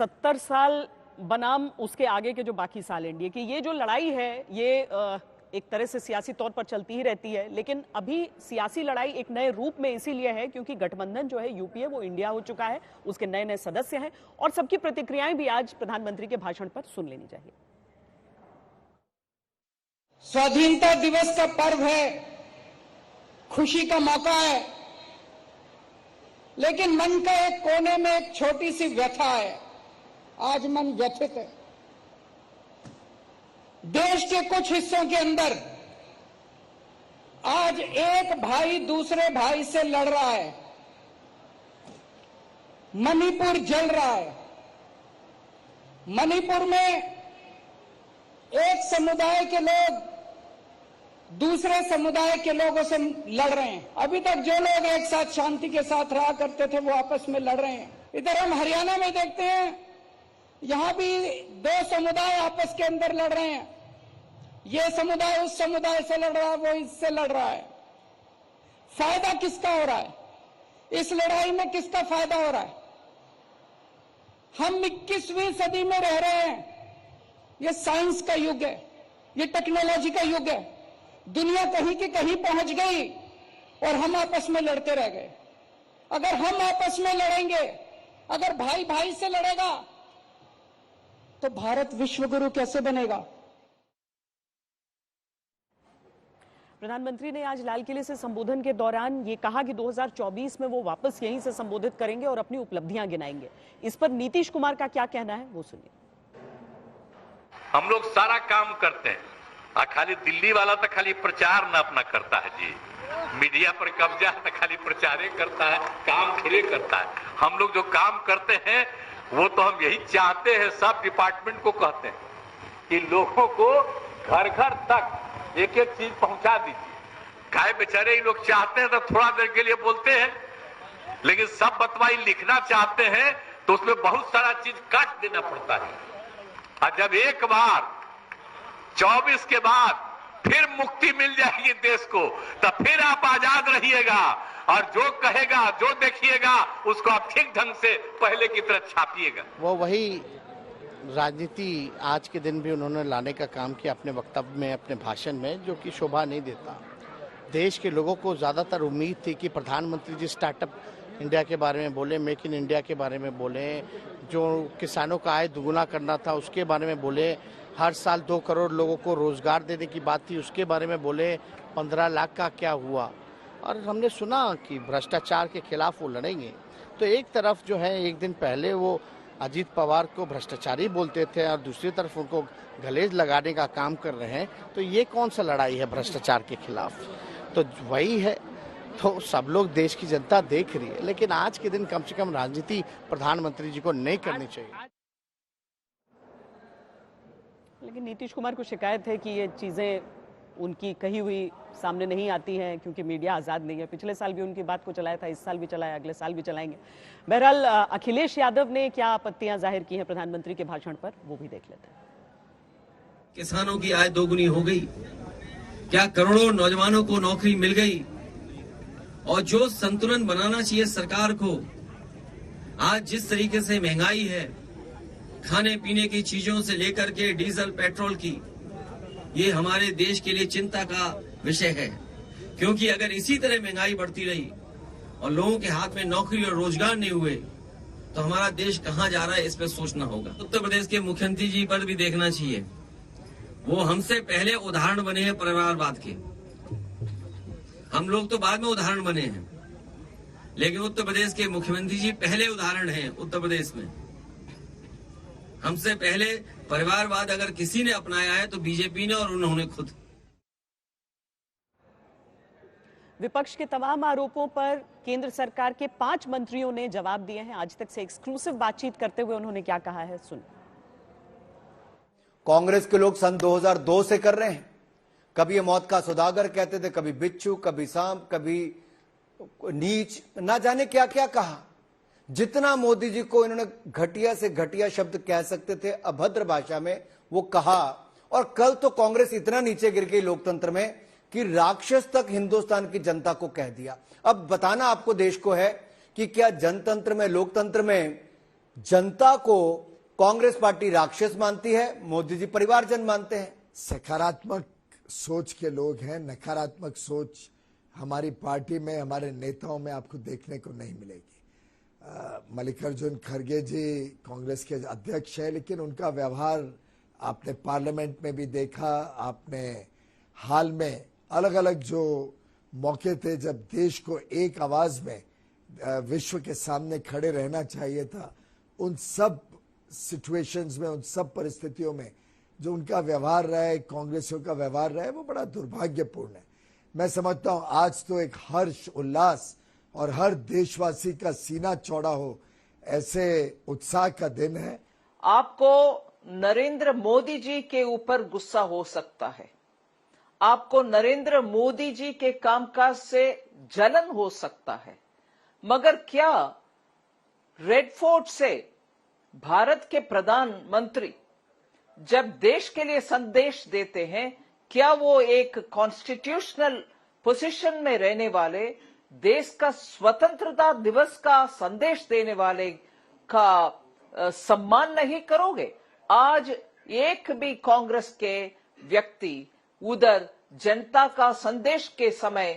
70 साल बनाम उसके आगे के जो बाकी साल एनडीए की, ये जो लड़ाई है ये एक तरह से सियासी तौर पर चलती ही रहती है, लेकिन अभी सियासी लड़ाई एक नए रूप में इसीलिए है क्योंकि गठबंधन जो है यूपीए वो इंडिया हो चुका है, उसके नए नए सदस्य हैं और सबकी प्रतिक्रियाएं भी आज प्रधानमंत्री के भाषण पर सुन लेनी चाहिए। स्वाधीनता दिवस का पर्व है, खुशी का मौका है, लेकिन मन का एक कोने में एक छोटी सी व्यथा है। आज मन व्यथित है। देश के कुछ हिस्सों के अंदर आज एक भाई दूसरे भाई से लड़ रहा है। मणिपुर जल रहा है। मणिपुर में एक समुदाय के लोग दूसरे समुदाय के लोगों से लड़ रहे हैं। अभी तक जो लोग एक साथ शांति के साथ रहा करते थे वो आपस में लड़ रहे हैं। इधर हम हरियाणा में देखते हैं, यहां भी दो समुदाय आपस के अंदर लड़ रहे हैं। ये समुदाय उस समुदाय से लड़ रहा है, वो इससे लड़ रहा है। फायदा किसका हो रहा है? इस लड़ाई में किसका फायदा हो रहा है? हम 21वीं सदी में रह रहे हैं। ये साइंस का युग है, ये टेक्नोलॉजी का युग है। दुनिया कहीं की कहीं पहुंच गई और हम आपस में लड़ते रह गए। अगर हम आपस में लड़ेंगे, अगर भाई भाई से लड़ेगा, तो भारत विश्वगुरु कैसे बनेगा? प्रधानमंत्री ने आज लाल किले से संबोधन के दौरान ये कहा कि 2024 में वो वापस यहीं से संबोधित करेंगे और अपनी उपलब्धियां गिनाएंगे। इस पर नीतीश कुमार का क्या कहना है वो सुनिए। हम लोग सारा काम करते हैं, खाली दिल्ली वाला तो खाली प्रचार न अपना करता है जी, मीडिया पर कब्जा तो खाली प्रचार करता है, काम खिले करता है। हम लोग जो काम करते हैं वो तो हम यही चाहते हैं, सब डिपार्टमेंट को कहते हैं कि लोगों को घर घर तक एक एक चीज पहुंचा दीजिए। काहे बेचारे ये लोग चाहते हैं तो थोड़ा देर के लिए बोलते हैं, लेकिन सब बतवाई लिखना चाहते हैं तो उसमें बहुत सारा चीज काट देना पड़ता है। और जब एक बार 24 के बाद फिर मुक्ति मिल जाएगी देश को, तो फिर आप आजाद रहिएगा और जो कहेगा जो देखिएगा उसको आप ठीक ढंग से पहले की तरह छापिएगा। वो वही राजनीति आज के दिन भी उन्होंने लाने का काम किया अपने वक्तव्य में, अपने भाषण में, जो कि शोभा नहीं देता। देश के लोगों को ज़्यादातर उम्मीद थी कि प्रधानमंत्री जी स्टार्टअप इंडिया के बारे में बोले, मेक इन इंडिया के बारे में बोले, जो किसानों का आय दुगुना करना था उसके बारे में बोले, हर साल 2 करोड़ लोगों को रोजगार देने की बात थी उसके बारे में बोले, 15 लाख का क्या हुआ। और हमने सुना कि भ्रष्टाचार के खिलाफ वो लड़ेंगे। तो एक तरफ जो है एक दिन पहले वो अजीत पवार को भ्रष्टाचारी बोलते थे और दूसरी तरफ उनको गलेज लगाने का काम कर रहे हैं, तो ये कौन सा लड़ाई है भ्रष्टाचार के खिलाफ? तो वही है। तो सब लोग, देश की जनता देख रही है, लेकिन आज के दिन कम से कम राजनीति प्रधानमंत्री जी को नहीं करनी चाहिए। लेकिन नीतीश कुमार को शिकायत है कि ये चीजें उनकी कही हुई सामने नहीं आती हैं क्योंकि मीडिया आजाद नहीं है। पिछले साल भी उनकी बात को चलाया था, इस साल भी चलाया, अगले साल भी चलाएंगे। बहरहाल अखिलेश यादव ने क्या आपत्तियां जाहिर की हैं प्रधानमंत्री के भाषण पर, वो भी देख लेते हैं। किसानों की आय दोगुनी हो गई, क्या करोड़ों नौजवानों को नौकरी मिल गई? और जो संतुलन बनाना चाहिए सरकार को, आज जिस तरीके से महंगाई है, खाने पीने की चीजों से लेकर के डीजल पेट्रोल की, ये हमारे देश के लिए चिंता का विषय है। क्योंकि अगर इसी तरह महंगाई बढ़ती रही और लोगों के हाथ में नौकरी और रोजगार नहीं हुए तो हमारा देश कहां जा रहा है, इस पर सोचना होगा। उत्तर प्रदेश के मुख्यमंत्री जी पर भी देखना चाहिए, वो हमसे पहले उदाहरण बने हैं परिवारवाद के। हम लोग तो बाद में उदाहरण बने हैं, लेकिन उत्तर प्रदेश के मुख्यमंत्री जी पहले उदाहरण हैं उत्तर प्रदेश में। हमसे पहले परिवारवाद अगर किसी ने अपनाया है तो बीजेपी ने, और उन्होंने खुद। विपक्ष के तमाम आरोपों पर केंद्र सरकार के 5 मंत्रियों ने जवाब दिए हैं। आज तक से एक्सक्लूसिव बातचीत करते हुए उन्होंने क्या कहा है, सुन। कांग्रेस के लोग सन 2002 से कर रहे हैं। कभी ये मौत का सौदागर कहते थे, कभी बिच्छू, कभी सांप, कभी नीच, ना जाने क्या क्या कहा। जितना मोदी जी को इन्होंने घटिया से घटिया शब्द कह सकते थे अभद्र भाषा में, वो कहा। और कल तो कांग्रेस इतना नीचे गिर गई लोकतंत्र में कि राक्षस तक हिंदुस्तान की जनता को कह दिया। अब बताना आपको देश को है कि क्या जनतंत्र में, लोकतंत्र में जनता को कांग्रेस पार्टी राक्षस मानती है, मोदी जी परिवारजन मानते हैं। सकारात्मक सोच के लोग हैं, नकारात्मक सोच हमारी पार्टी में, हमारे नेताओं में आपको देखने को नहीं मिलेगी। मल्लिकार्जुन खड़गे जी कांग्रेस के अध्यक्ष है, लेकिन उनका व्यवहार आपने पार्लियामेंट में भी देखा, आपने हाल में अलग अलग जो मौके थे जब देश को एक आवाज में विश्व के सामने खड़े रहना चाहिए था, उन सब सिचुएशंस में, उन सब परिस्थितियों में जो उनका व्यवहार रहा है, कांग्रेसियों का व्यवहार रहा है, वो बड़ा दुर्भाग्यपूर्ण है। मैं समझता हूं आज तो एक हर्ष उल्लास और हर देशवासी का सीना चौड़ा हो ऐसे उत्साह का दिन है। आपको नरेंद्र मोदी जी के ऊपर गुस्सा हो सकता है, आपको नरेंद्र मोदी जी के कामकाज से जलन हो सकता है, मगर क्या रेड फोर्ट से भारत के प्रधानमंत्री जब देश के लिए संदेश देते हैं, क्या वो एक कॉन्स्टिट्यूशनल पोजीशन में रहने वाले, देश का स्वतंत्रता दिवस का संदेश देने वाले का सम्मान नहीं करोगे? आज एक भी कांग्रेस के व्यक्ति उधर जनता का संदेश के समय